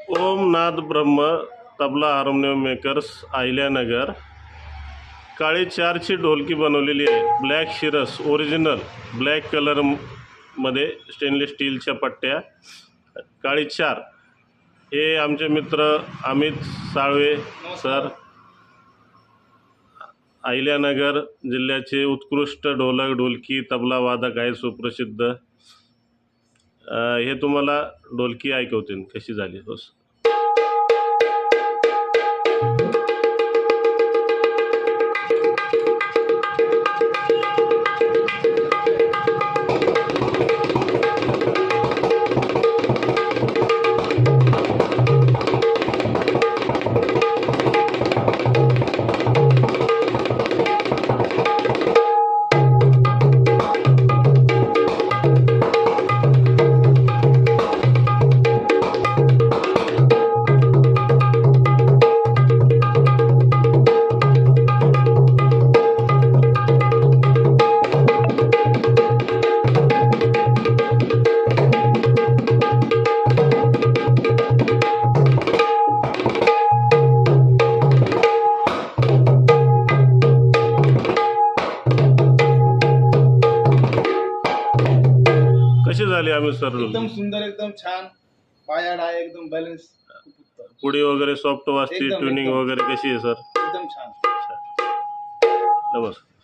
ओम नाद ब्रह्म tabla harmonium makers Ahilyanagar काळी 4ची ढोलकी बनवलेली आहे। ब्लॅक शिरस ओरिजिनल ब्लॅक कलर मध्ये स्टेनलेस स्टीलच्या पट्ट्या काळी 4। हे आमचे मित्र अमित साळवे सर अहिल्यानगर जिल्ह्याचे उत्कृष्ट ढोलक ढोलकी तबला वादक आहे सुप्रसिद्ध। हे तुम्हाला ढोलकी ऐकवतील कशी झाली बस। कशी झाली आम्ही सर? एकदम सुंदर, एकदम छान, पायाड आहे, एकदम बॅलन्स, पुढे वगैरे सॉफ्ट वाजते, ट्युनिंग वगैरे कशी आहे सर? एकदम छान। नमस्कार।